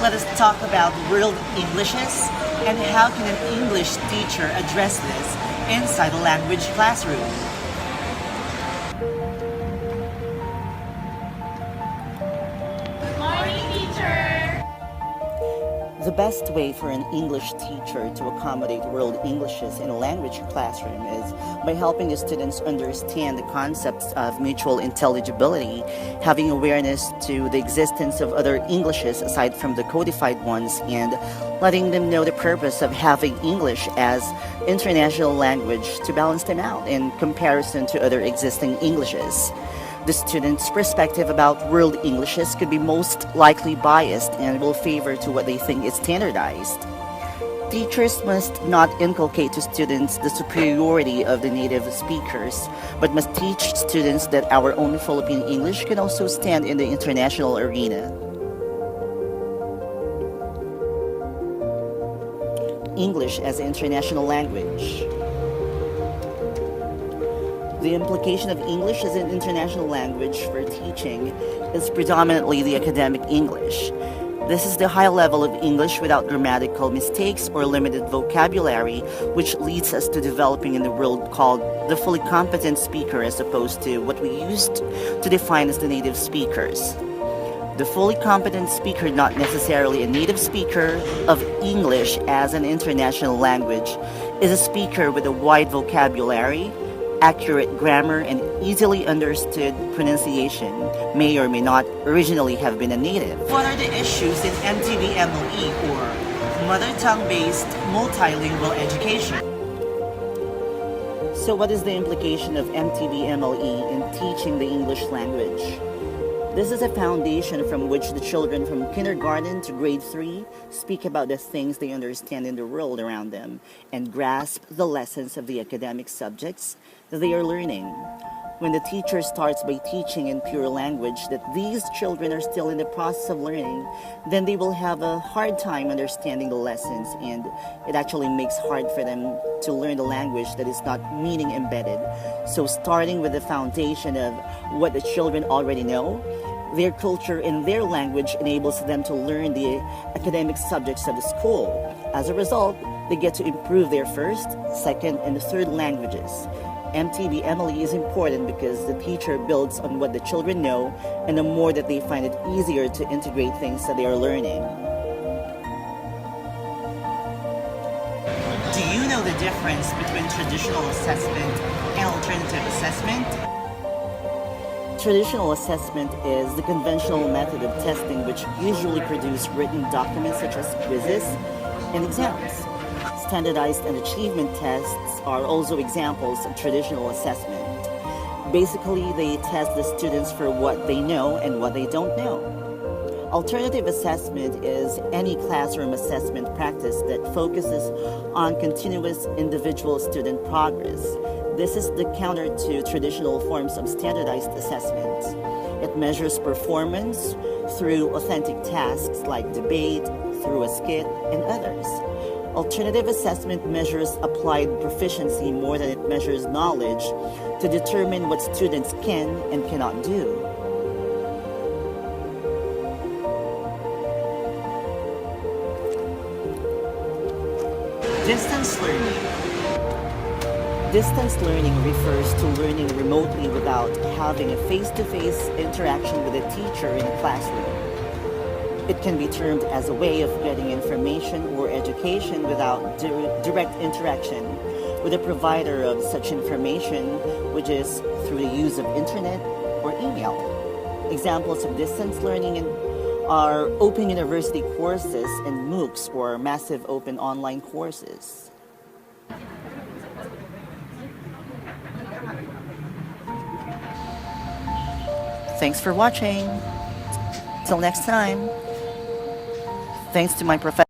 Let us talk about world Englishes and how can an English teacher address this inside a language classroom. Good morning, teacher! The best way for an English teacher to accommodate world Englishes in a language classroom is by helping the students understand the concepts of mutual intelligibility, having awareness to the existence of other Englishes aside from the codified ones, and letting them know the purpose of having English as international language to balance them out in comparison to other existing Englishes. The student's perspective about world Englishes could be most likely biased and will favor to what they think is standardized. Teachers must not inculcate to students the superiority of the native speakers, but must teach students that our own Philippine English can also stand in the international arena. English as an international language. The implication of English as an international language for teaching is predominantly the academic English. This is the high level of English without grammatical mistakes or limited vocabulary, which leads us to developing in the world called the fully competent speaker as opposed to what we used to define as the native speakers. The fully competent speaker, not necessarily a native speaker of English as an international language, is a speaker with a wide vocabulary, accurate grammar, and easily understood pronunciation, may or may not originally have been a native. What are the issues in MTV-MLE or mother tongue-based multilingual education? So what is the implication of MTV-MLE in teaching the English language? This is a foundation from which the children from kindergarten to grade 3 speak about the things they understand in the world around them and grasp the lessons of the academic subjects that they are learning. When the teacher starts by teaching in pure language that these children are still in the process of learning, then they will have a hard time understanding the lessons, and it actually makes hard for them to learn the language that is not meaning embedded. So starting with the foundation of what the children already know, their culture and their language enables them to learn the academic subjects of the school. As a result, they get to improve their first, second, and third languages. MTV-MLE is important because the teacher builds on what the children know, and the more that they find it easier to integrate things that they are learning. Do you know the difference between traditional assessment and alternative assessment? Traditional assessment is the conventional method of testing which usually produce written documents such as quizzes and exams. Standardized and achievement tests are also examples of traditional assessment. Basically, they test the students for what they know and what they don't know. Alternative assessment is any classroom assessment practice that focuses on continuous individual student progress. This is the counter to traditional forms of standardized assessment. It measures performance through authentic tasks like debate, through a skit, and others. Alternative assessment measures applied proficiency more than it measures knowledge to determine what students can and cannot do. Distance learning. Distance learning refers to learning remotely without having a face-to-face interaction with a teacher in a classroom. It can be termed as a way of getting information or education without direct interaction with a provider of such information, which is through the use of internet or email. Examples of distance learning are open university courses and MOOCs, or massive open online courses. Thanks for watching. Till next time. Thanks to my professor.